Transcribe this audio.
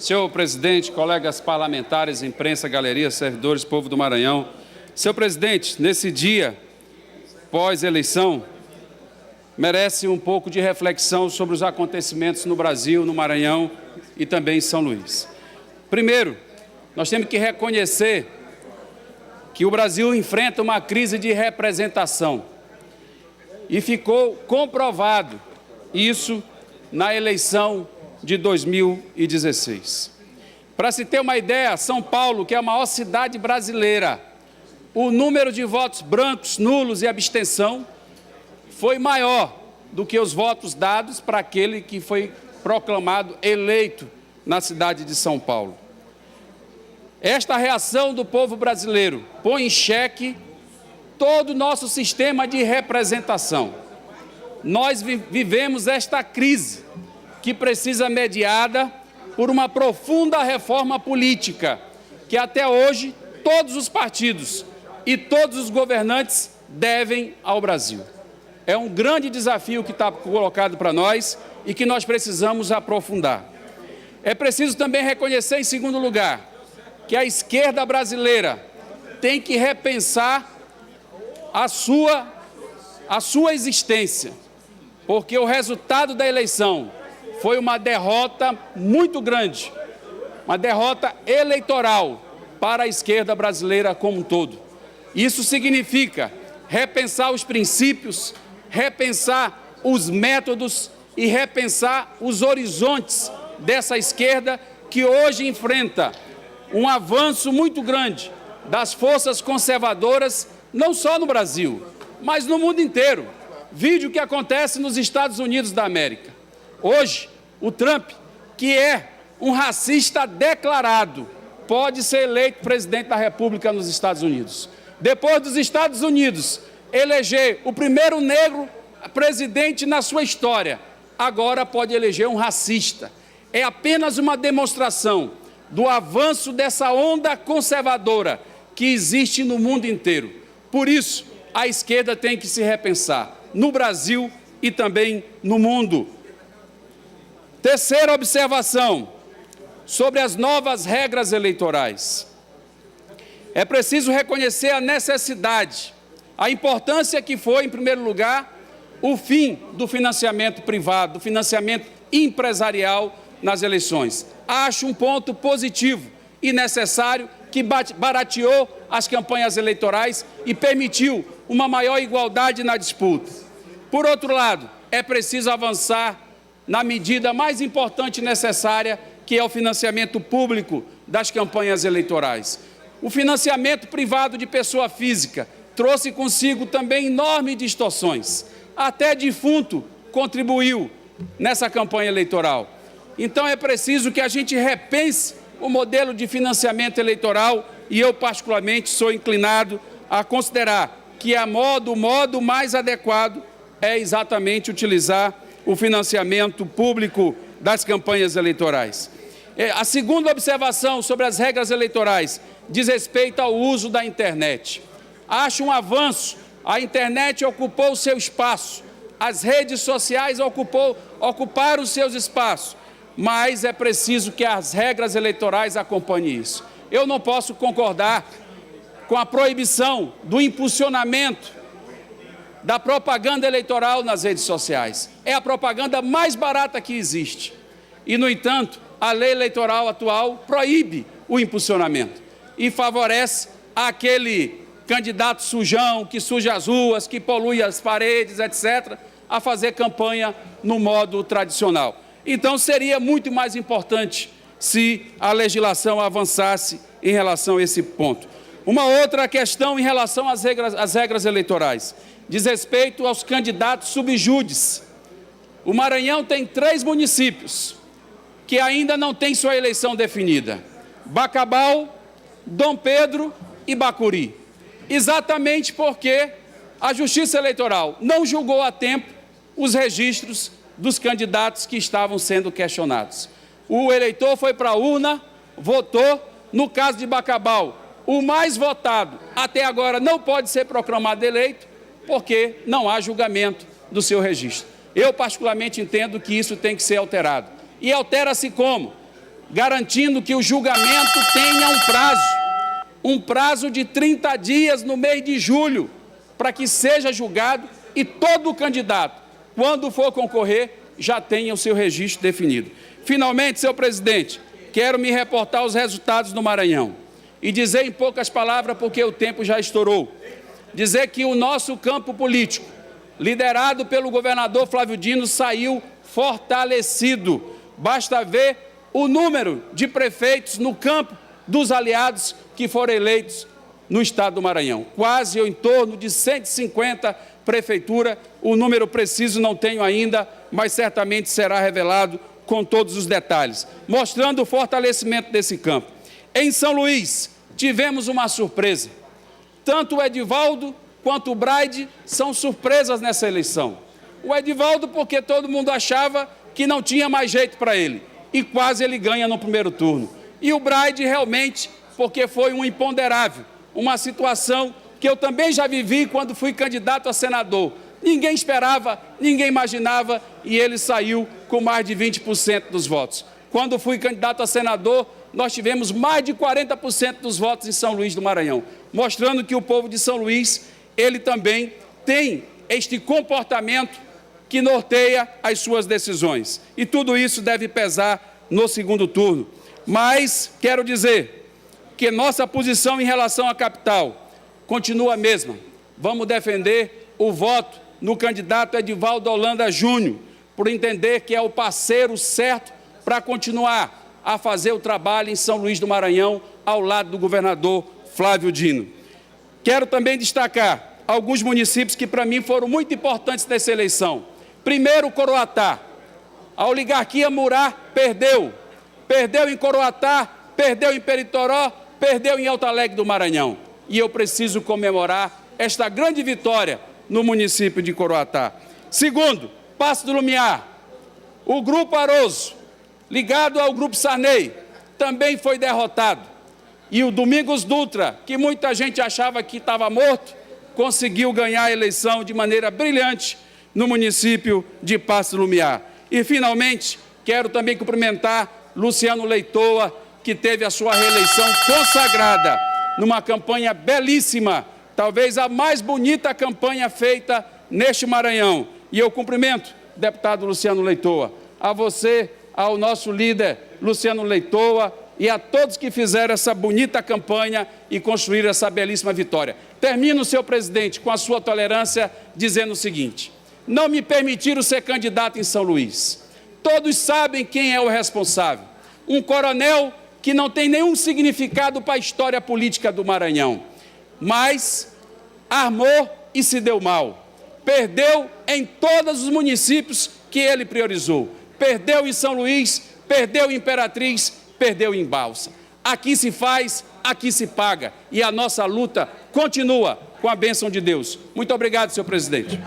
Senhor presidente, colegas parlamentares, imprensa, galeria, servidores, povo do Maranhão. Senhor presidente, nesse dia pós-eleição, merece um pouco de reflexão sobre os acontecimentos no Brasil, no Maranhão e também em São Luís. Primeiro, nós temos que reconhecer que o Brasil enfrenta uma crise de representação e ficou comprovado isso na eleição de 2016. Para se ter uma ideia, São Paulo, que é a maior cidade brasileira, o número de votos brancos, nulos e abstenção foi maior do que os votos dados para aquele que foi proclamado eleito na cidade de São Paulo. Esta reação do povo brasileiro põe em xeque todo o nosso sistema de representação. Nós vivemos esta crise que precisa mediada por uma profunda reforma política, que até hoje todos os partidos e todos os governantes devem ao Brasil. É um grande desafio que está colocado para nós e que nós precisamos aprofundar. É preciso também reconhecer, em segundo lugar, que a esquerda brasileira tem que repensar a sua existência, porque o resultado da eleição foi uma derrota muito grande, uma derrota eleitoral para a esquerda brasileira como um todo. Isso significa repensar os princípios, repensar os métodos e repensar os horizontes dessa esquerda que hoje enfrenta um avanço muito grande das forças conservadoras, não só no Brasil, mas no mundo inteiro. Vídeo que acontece nos Estados Unidos da América. Hoje, o Trump, que é um racista declarado, pode ser eleito presidente da República nos Estados Unidos. Depois dos Estados Unidos eleger o primeiro negro presidente na sua história, agora pode eleger um racista. É apenas uma demonstração do avanço dessa onda conservadora que existe no mundo inteiro. Por isso, a esquerda tem que se repensar, no Brasil e também no mundo. Terceira observação, sobre as novas regras eleitorais. É preciso reconhecer a necessidade, a importância que foi, em primeiro lugar, o fim do financiamento privado, do financiamento empresarial nas eleições. Acho um ponto positivo e necessário que barateou as campanhas eleitorais e permitiu uma maior igualdade na disputa. Por outro lado, é preciso avançar na medida mais importante e necessária, que é o financiamento público das campanhas eleitorais. O financiamento privado de pessoa física trouxe consigo também enormes distorções. Até defunto contribuiu nessa campanha eleitoral. Então é preciso que a gente repense o modelo de financiamento eleitoral e eu, particularmente, sou inclinado a considerar que o modo mais adequado é exatamente utilizar o financiamento público das campanhas eleitorais. A segunda observação sobre as regras eleitorais diz respeito ao uso da internet. Acho um avanço, a internet ocupou o seu espaço, as redes sociais ocuparam os seus espaços, mas é preciso que as regras eleitorais acompanhem isso. Eu não posso concordar com a proibição do impulsionamento da propaganda eleitoral nas redes sociais. É a propaganda mais barata que existe. E, no entanto, a lei eleitoral atual proíbe o impulsionamento e favorece aquele candidato sujão, que suja as ruas, que polui as paredes, etc., a fazer campanha no modo tradicional. Então, seria muito mais importante se a legislação avançasse em relação a esse ponto. Uma outra questão em relação às regras eleitorais diz respeito aos candidatos subjúdice. O Maranhão tem 3 municípios que ainda não têm sua eleição definida: Bacabal, Dom Pedro e Bacuri. Exatamente porque a Justiça Eleitoral não julgou a tempo os registros dos candidatos que estavam sendo questionados. O eleitor foi para a urna, votou. No caso de Bacabal, o mais votado até agora não pode ser proclamado eleito, porque não há julgamento do seu registro. Eu, particularmente, entendo que isso tem que ser alterado. E altera-se como? garantindo que o julgamento tenha um prazo de 30 dias no mês de julho, para que seja julgado e todo candidato, quando for concorrer, já tenha o seu registro definido. Finalmente, senhor presidente, quero me reportar aos resultados do Maranhão e dizer em poucas palavras, porque o tempo já estourou, dizer que o nosso campo político, liderado pelo governador Flávio Dino, saiu fortalecido. Basta ver o número de prefeitos no campo dos aliados que foram eleitos no estado do Maranhão. Quase ou em torno de 150 prefeituras, o número preciso não tenho ainda, mas certamente será revelado com todos os detalhes, mostrando o fortalecimento desse campo. Em São Luís, tivemos uma surpresa. Tanto o Edivaldo quanto o Braide são surpresas nessa eleição. O Edivaldo, porque todo mundo achava que não tinha mais jeito para ele, e quase ele ganha no primeiro turno. E o Braide realmente, porque foi um imponderável, uma situação que eu também já vivi quando fui candidato a senador. Ninguém esperava, ninguém imaginava, e ele saiu com mais de 20% dos votos. Quando fui candidato a senador, nós tivemos mais de 40% dos votos em São Luís do Maranhão, mostrando que o povo de São Luís, ele também tem este comportamento que norteia as suas decisões. E tudo isso deve pesar no segundo turno. Mas quero dizer que nossa posição em relação à capital continua a mesma. Vamos defender o voto no candidato Edivaldo Holanda Júnior, por entender que é o parceiro certo para continuar a fazer o trabalho em São Luís do Maranhão, ao lado do governador Flávio Dino. Quero também destacar alguns municípios que, para mim, foram muito importantes nessa eleição. Primeiro, Coroatá. A oligarquia Murá perdeu. Perdeu em Coroatá, perdeu em Peritoró, perdeu em Alto Alegre do Maranhão. E eu preciso comemorar esta grande vitória no município de Coroatá. Segundo, Paço do Lumiar. O Grupo Aroso, ligado ao Grupo Sarney, também foi derrotado. E o Domingos Dutra, que muita gente achava que estava morto, conseguiu ganhar a eleição de maneira brilhante no município de Paço do Lumiar. E, finalmente, quero também cumprimentar Luciano Leitoa, que teve a sua reeleição consagrada numa campanha belíssima, talvez a mais bonita campanha feita neste Maranhão. E eu cumprimento, deputado Luciano Leitoa, a você, ao nosso líder Luciano Leitoa e a todos que fizeram essa bonita campanha e construíram essa belíssima vitória. Termino, senhor presidente, com a sua tolerância, dizendo o seguinte: não me permitiram ser candidato em São Luís. Todos sabem quem é o responsável. Um coronel que não tem nenhum significado para a história política do Maranhão, mas armou e se deu mal. Perdeu em todos os municípios que ele priorizou. Perdeu em São Luís, perdeu em Imperatriz, perdeu em Balsa. Aqui se faz, aqui se paga. E a nossa luta continua com a bênção de Deus. Muito obrigado, senhor presidente.